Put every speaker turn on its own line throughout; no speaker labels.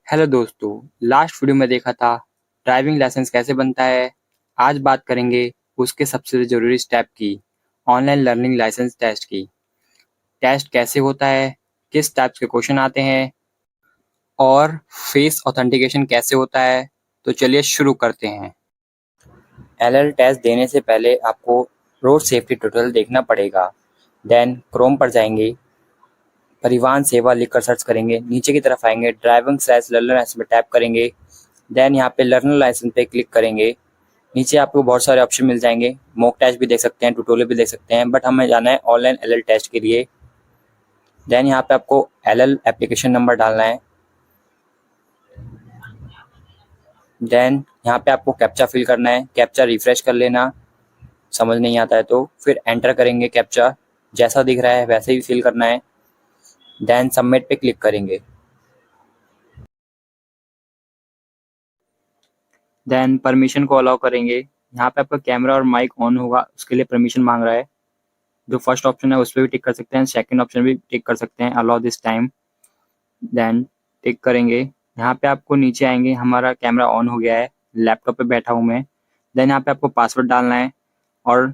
Hello दोस्तों। Last video में देखा था ड्राइविंग लाइसेंस कैसे बनता है। आज बात करेंगे उसके सबसे ज़रूरी स्टेप की, ऑनलाइन लर्निंग लाइसेंस टेस्ट की। टेस्ट कैसे होता है, किस टाइप्स के क्वेश्चन आते हैं और फेस ऑथेंटिकेशन कैसे होता है। तो चलिए शुरू करते हैं। एलएल टेस्ट देने से पहले आपको रोड सेफ्टी ट्यूटोरियल देखना पड़ेगा। देन क्रोम पर जाएंगे, परिवहन सेवा लिखकर सर्च करेंगे, नीचे की तरफ आएंगे, ड्राइविंग स्लैश लर्नर लाइसेंस पे टैप करेंगे। देन यहाँ पे लर्नर लाइसेंस पे क्लिक करेंगे। नीचे आपको बहुत सारे ऑप्शन मिल जाएंगे, मॉक टेस्ट भी देख सकते हैं, ट्यूटोरियल भी देख सकते हैं, बट हमें जाना है ऑनलाइन एलएल टेस्ट के लिए। देन यहाँ पे आपको एलएल एप्लीकेशन नंबर डालना है। देन यहाँ पे आपको कैप्चा फिल करना है, कैप्चा रिफ्रेश कर लेना, समझ नहीं आता है तो फिर एंटर करेंगे। कैप्चा जैसा दिख रहा है वैसे ही फिल करना है। देन सबमिट पे क्लिक करेंगे। देन परमिशन को अलाउ करेंगे। यहाँ पे आपका कैमरा और माइक ऑन होगा, उसके लिए परमिशन मांग रहा है। जो फर्स्ट ऑप्शन है उस पर भी टिक कर सकते हैं, सेकंड ऑप्शन भी टिक कर सकते हैं, allow this time. Then tick करेंगे। यहाँ पे आपको नीचे आएंगे, हमारा कैमरा ऑन हो गया है, लैपटॉप पे बैठा हूँ मैं। देन यहाँ पे आपको पासवर्ड डालना है, और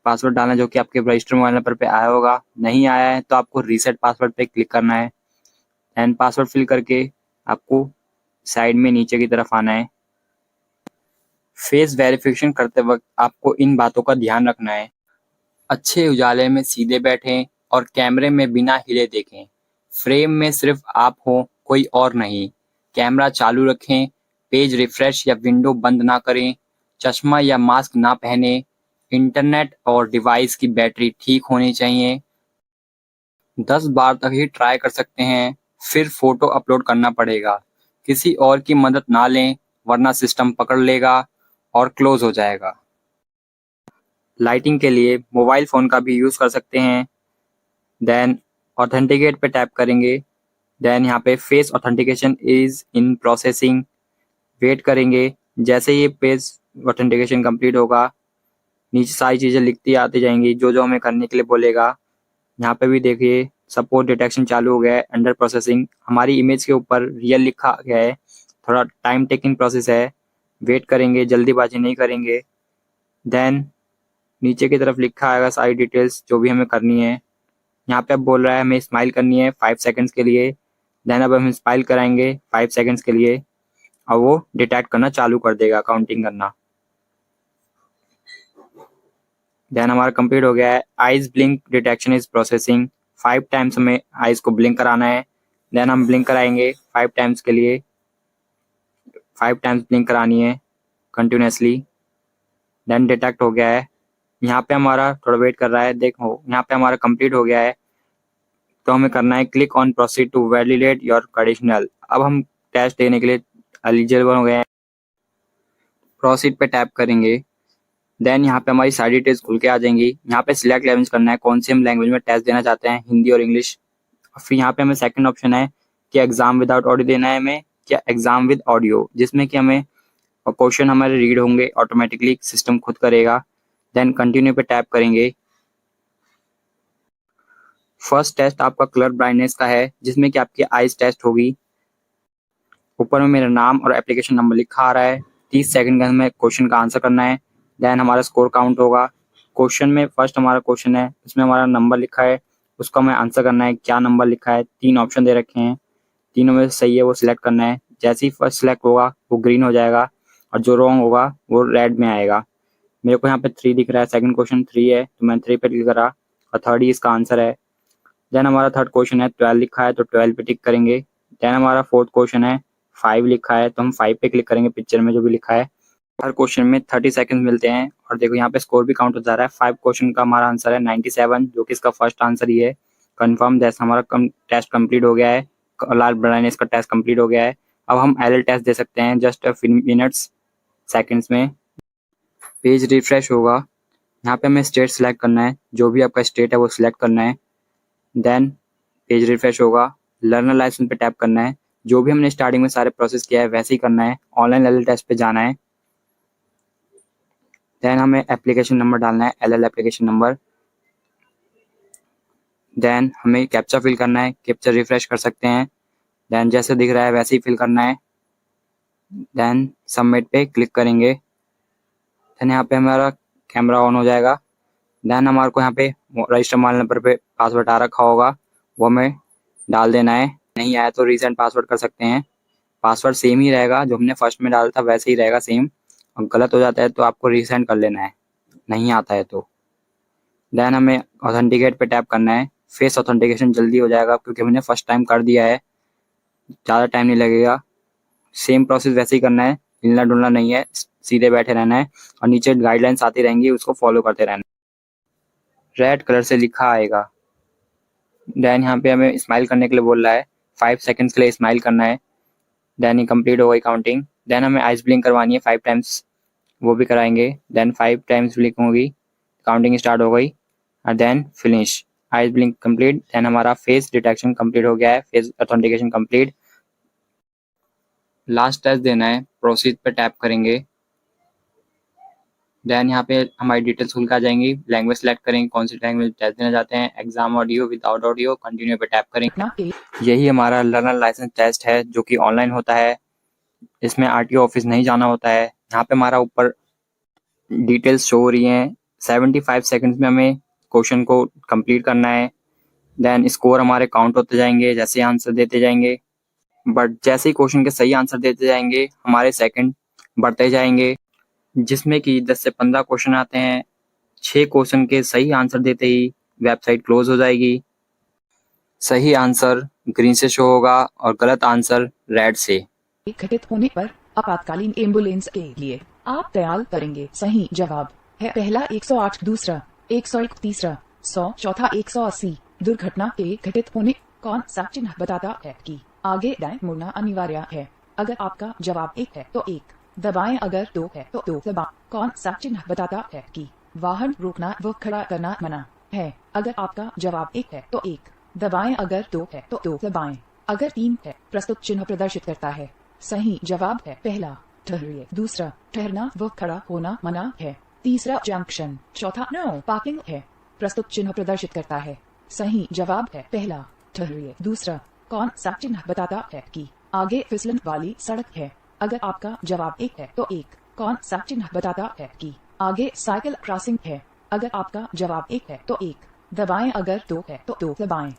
पासवर्ड डालना जो कि आपके रजिस्टर मोबाइल नंबर पे आया होगा। नहीं आया है तो आपको रीसेट पासवर्ड पे क्लिक करना है। देन पासवर्ड फिल करके आपको साइड में नीचे की तरफ आना है। फेस वेरिफिकेशन करते वक्त आपको इन बातों का ध्यान रखना है। अच्छे उजाले में सीधे बैठें और कैमरे में बिना हिले देखें। फ्रेम में सिर्फ आप हो, कोई और नहीं। कैमरा चालू रखें, पेज रिफ्रेश या विंडो बंद ना करें, चश्मा या मास्क ना पहने। इंटरनेट और डिवाइस की बैटरी ठीक होनी चाहिए। 10 बार तक ही ट्राई कर सकते हैं, फिर फोटो अपलोड करना पड़ेगा। किसी और की मदद ना लें, वरना सिस्टम पकड़ लेगा और क्लोज हो जाएगा। लाइटिंग के लिए मोबाइल फ़ोन का भी यूज़ कर सकते हैं। देन ऑथेंटिकेट पे टैप करेंगे। देन यहाँ पे face authentication is in processing, wait करेंगे। जैसे ये पेज ऑथेंटिकेशन कंप्लीट होगा, नीचे सारी चीज़ें लिखती आती जाएंगी जो जो हमें करने के लिए बोलेगा। यहाँ पे भी देखिए सपोर्ट डिटेक्शन चालू हो गया है, अंडर प्रोसेसिंग। हमारी इमेज के ऊपर रियल लिखा गया है, थोड़ा टाइम टेकिंग प्रोसेस है, वेट करेंगे, जल्दीबाजी नहीं करेंगे। देन नीचे की तरफ लिखा आएगा सारी डिटेल्स जो भी हमें करनी है। यहाँ पे अब बोल रहा है हमें स्माइल करनी है 5 सेकंड्स के लिए। देन अब हम स्माइल कराएंगे 5 सेकंड्स के लिए, और वो डिटेक्ट करना चालू कर देगा, काउंटिंग करना। देन हमारा कंप्लीट हो गया है। Eyes blink detection is processing, 5 times हमें आइज को ब्लिंक कराना है। देन हम ब्लिंक कराएंगे 5 टाइम्स के लिए, 5 टाइम्स ब्लिंक करानी है कंटिन्यूसली। देन डिटेक्ट हो गया है। यहाँ पे हमारा थोड़ा वेट कर रहा है, देखो यहाँ पे हमारा कंप्लीट हो गया है। तो हमें करना है click on proceed to validate your conditional. अब हम टेस्ट देने के लिए एलिजिबल हो गए हैं। प्रोसीड पे टैप करेंगे। देन यहाँ पे हमारी सारी डिटेल्स खुल के आ जाएंगी। यहाँ पे सिलेक्ट लैंग्वेज करना है, कौन सी हम लैंग्वेज में टेस्ट देना चाहते हैं, हिंदी और इंग्लिश। फिर यहाँ पे हमें सेकंड ऑप्शन है कि एग्जाम विदाउट ऑडियो देना है हमें, क्या एग्जाम विद ऑडियो, जिसमें कि हमें क्वेश्चन हमारे रीड होंगे ऑटोमेटिकली, सिस्टम खुद करेगा। देन कंटिन्यू पे टैप करेंगे। फर्स्ट टेस्ट आपका कलर ब्लाइंडनेस का है, जिसमें कि आपकी आइज टेस्ट होगी। ऊपर में मेरा नाम और एप्लीकेशन नंबर लिखा आ रहा है। 30 सेकंड के अंदर में क्वेश्चन का आंसर करना है। देन हमारा स्कोर काउंट होगा। क्वेश्चन में फर्स्ट हमारा क्वेश्चन है, उसमें हमारा नंबर लिखा है, उसका हमें आंसर करना है। क्या नंबर लिखा है, 3 ऑप्शन दे रखे हैं, तीनों में से सही है वो सिलेक्ट करना है। जैसे ही फर्स्ट सिलेक्ट होगा वो ग्रीन हो जाएगा, और जो रॉन्ग होगा वो रेड में आएगा। मेरे को यहाँ पे 3 दिख रहा है, सेकंड क्वेश्चन 3 है तो मैंने 3 पे क्लिक करा, और थर्ड ही इसका आंसर है। देन हमारा थर्ड क्वेश्चन है 12 लिखा है तो 12 पे टिक करेंगे। देन हमारा फोर्थ क्वेश्चन है 5 लिखा है तो हम 5 पे क्लिक करेंगे, पिक्चर में जो भी लिखा है। हर क्वेश्चन में 30 सेकंड मिलते हैं, और देखो यहाँ पे स्कोर भी काउंट हो जा रहा है। 5 क्वेश्चन का हमारा आंसर है 97, जो कि इसका फर्स्ट आंसर ही है। कंफर्म, जैसा हमारा टेस्ट कंप्लीट हो गया है, लाल ब्राइटनेस का टेस्ट कंप्लीट हो गया है। अब हम एलएल टेस्ट दे सकते हैं जस्ट मिनट्स सेकंड्स में। पेज रिफ्रेश होगा। यहाँ पे हमें स्टेट सेलेक्ट करना है, जो भी आपका स्टेट है वो सिलेक्ट करना है। देन पेज रिफ्रेश होगा, लर्नर लाइसेंस पे टैप करना है। जो भी हमने स्टार्टिंग में सारे प्रोसेस किया है वैसे ही करना है। ऑनलाइन एलएल टेस्ट पे जाना है। देन हमें एप्लीकेशन नंबर डालना है, एलएल एप्लीकेशन नंबर। देन हमें कैप्चा फिल करना है, कैप्चा रिफ्रेश कर सकते हैं। देन जैसे दिख रहा है वैसे ही फिल करना है। देन सबमिट पे क्लिक करेंगे। देन यहाँ पे हमारा कैमरा ऑन हो जाएगा। देन हमारे को यहाँ पे रजिस्टर मोबाइल नंबर पे पासवर्ड आ रखा होगा, वो हमें डाल देना है। नहीं आया तो रीसेंट पासवर्ड कर सकते हैं। पासवर्ड सेम ही रहेगा, जो हमने फर्स्ट में डाला था वैसे ही रहेगा सेम। और गलत हो जाता है तो आपको रीसेंट कर लेना है, नहीं आता है तो। देन हमें ऑथेंटिकेट पे टैप करना है। फेस ऑथेंटिकेशन जल्दी हो जाएगा क्योंकि हमने फर्स्ट टाइम कर दिया है, ज़्यादा टाइम नहीं लगेगा। सेम प्रोसेस वैसे ही करना है, हिलना डुलना नहीं है, सीधे बैठे रहना है और नीचे गाइडलाइंस आती रहेंगी, उसको फॉलो करते रहना है। रेड कलर से लिखा आएगा। देन यहाँ पे हमें स्माइल करने के लिए बोल रहा है, 5 सेकंड्स के लिए स्माइल करना है। देन ही कंप्लीट हो गई काउंटिंग। देन हमें आइस ब्लिंक करवानी है 5 टाइम्स, वो भी कराएंगे। देन 5 टाइम्स ब्लिंक होगी, काउंटिंग स्टार्ट हो गई और then finish. Eyes blink complete. Then हमारा फेस डिटेक्शन कंप्लीट हो गया है, face authentication complete. Last test देना है, प्रोसीड पे टैप करेंगे। देन यहाँ पे हमारी डिटेल्स खुल के आ जाएंगी। लैंग्वेज सेलेक्ट करेंगे, कौन सी लैंग्वेज टेस्ट देना चाहते हैं। Exam audio, without audio, continue पे टैप करेंगे। यही हमारा लर्नर लाइसेंस टेस्ट है जो कि ऑनलाइन होता है। इसमें आरटीओ ऑफिस नहीं जाना होता है। यहाँ पे हमारा ऊपर डिटेल्स शो हो रही हैं। 75 सेकंड्स में हमें क्वेश्चन को कंप्लीट करना है। देन स्कोर हमारे काउंट होते जाएंगे जैसे आंसर देते जाएंगे। बट जैसे ही क्वेश्चन के सही आंसर देते जाएंगे हमारे सेकंड बढ़ते जाएंगे, जिसमें कि 10 से 15 क्वेश्चन आते हैं। 6 क्वेश्चन के सही आंसर देते ही वेबसाइट क्लोज हो जाएगी। सही आंसर ग्रीन से शो होगा और गलत आंसर रेड से।
घटित होने पर आपातकालीन एम्बुलेंस के लिए आप तैयार करेंगे। सही जवाब है पहला 108, दूसरा 101, तीसरा 100, चौथा 180। दुर्घटना के घटित होने कौन सा चिन्ह बताता है कि आगे दाएं मुड़ना अनिवार्य है। अगर आपका जवाब 1 है तो 1 दबाएं, अगर 2 है तो 2 दबाएं। कौन सा चिन्ह बताता है कि वाहन रोकना व खड़ा करना मना है। अगर आपका जवाब 1 है तो 1 दबाएं, अगर 2 है तो 2 दबाएं, अगर 3 है प्रस्तुत चिन्ह प्रदर्शित करता है। सही जवाब है पहला ठहरिए, दूसरा ठहरना व खड़ा होना मना है, तीसरा जंक्शन, चौथा नो पार्किंग है, प्रस्तुत चिन्ह प्रदर्शित करता है। सही जवाब है पहला ठहरिए, दूसरा कौन सा चिन्ह बताता है कि आगे फिसलन वाली सड़क है। अगर आपका जवाब 1 है तो 1 कौन सा चिन्ह बताता है कि आगे साइकिल क्रॉसिंग है। अगर आपका जवाब 1 है तो 1 दबाएं, अगर 2 है तो 2 दबाएं।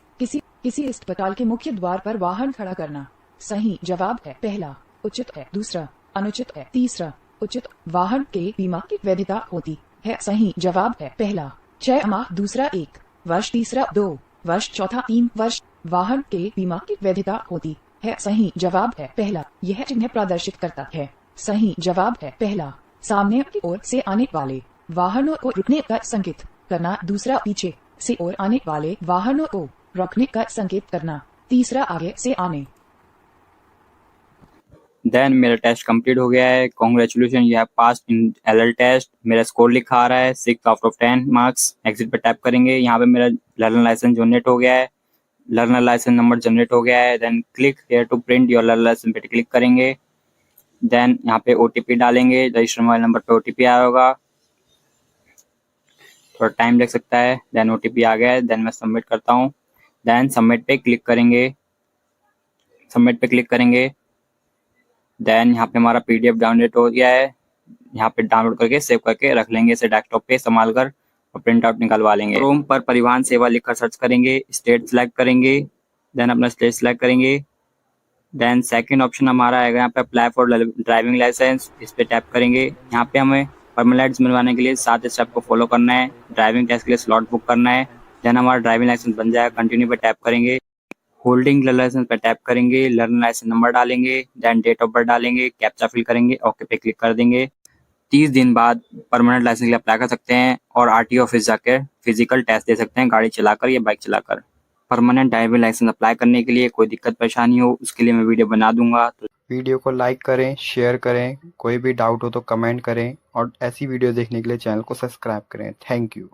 किसी अस्पताल के मुख्य द्वार पर वाहन खड़ा करना। सही जवाब है पहला उचित है, दूसरा अनुचित है, तीसरा उचित। वाहन के बीमा की वैधता होती है। सही जवाब है पहला 6 माह, दूसरा 1 वर्ष, तीसरा 2 वर्ष, चौथा 3 वर्ष। वाहन के बीमा की वैधता होती है। सही जवाब है पहला यह चिन्ह प्रदर्शित करता है। सही जवाब है पहला सामने की ओर से आने वाले वाहनों को रुकने का संकेत करना, दूसरा पीछे से ओर आने वाले वाहनों को रोकने का संकेत करना, तीसरा आगे से आने।
देन मेरा टेस्ट कंप्लीट हो गया है। Congratulation, you have passed in LL test. मेरा स्कोर लिखा आ रहा है 6 आउट ऑफ 10 मार्क्स। एग्जिट पे टैप करेंगे। यहाँ पे मेरा लर्नर लाइसेंस जनरेट हो गया है, लर्नर लाइसेंस नंबर जनरेट हो गया है। Then click here to print your learner licence पे क्लिक करेंगे। देन यहाँ पे ओटीपी डालेंगे, रजिस्टर मोबाइल नंबर पे ओटीपी आया होगा, थोड़ा टाइम लग सकता है। देन ओटीपी आ गया है। देन मैं सबमिट करता हूँ। देन सबमिट पे क्लिक करेंगे। सबमिट पे क्लिक करेंगे। देन यहाँ पे हमारा पीडीएफ डाउनलोड हो गया है। यहाँ पे डाउनलोड करके सेव करके रख लेंगे इसे डेस्कटॉप पे संभाल कर और प्रिंट आउट निकलवा लेंगे। क्रोम पर परिवहन सेवा लिखकर सर्च करेंगे, स्टेट सेलेक्ट करेंगे। देन अपना स्टेट सेलेक्ट करेंगे। देन सेकंड ऑप्शन हमारा आएगा यहाँ पे अप्लाई फॉर ड्राइविंग लाइसेंस, इस पे टैप करेंगे। यहाँ पे हमें परमानेंट मिलवाने के लिए 7 स्टेप को फॉलो करना है। ड्राइविंग टेस्ट के लिए स्लॉट बुक करना है। देन हमारा ड्राइविंग लाइसेंस बन जाएगा। कंटिन्यू पे टैप करेंगे। होल्डिंग लाइसेंस पे टैप करेंगे, लर्नर लाइसेंस नंबर डालेंगे, देन डेट ऑफ बर्थ डालेंगे, कैप्चा फिल करेंगे, ओके पे क्लिक कर देंगे। 30 दिन बाद परमानेंट लाइसेंस के लिए अप्लाई कर सकते हैं और आरटीओ ऑफिस जाकर फिजिकल टेस्ट दे सकते हैं, गाड़ी चलाकर या बाइक चलाकर। परमानेंट ड्राइविंग लाइसेंस अप्लाई करने के लिए कोई दिक्कत परेशानी हो उसके लिए मैं वीडियो बना दूंगा। तो
वीडियो को लाइक करें, शेयर करें, कोई भी डाउट हो तो कमेंट करें और ऐसी वीडियो देखने के लिए चैनल को सब्सक्राइब करें। Thank you.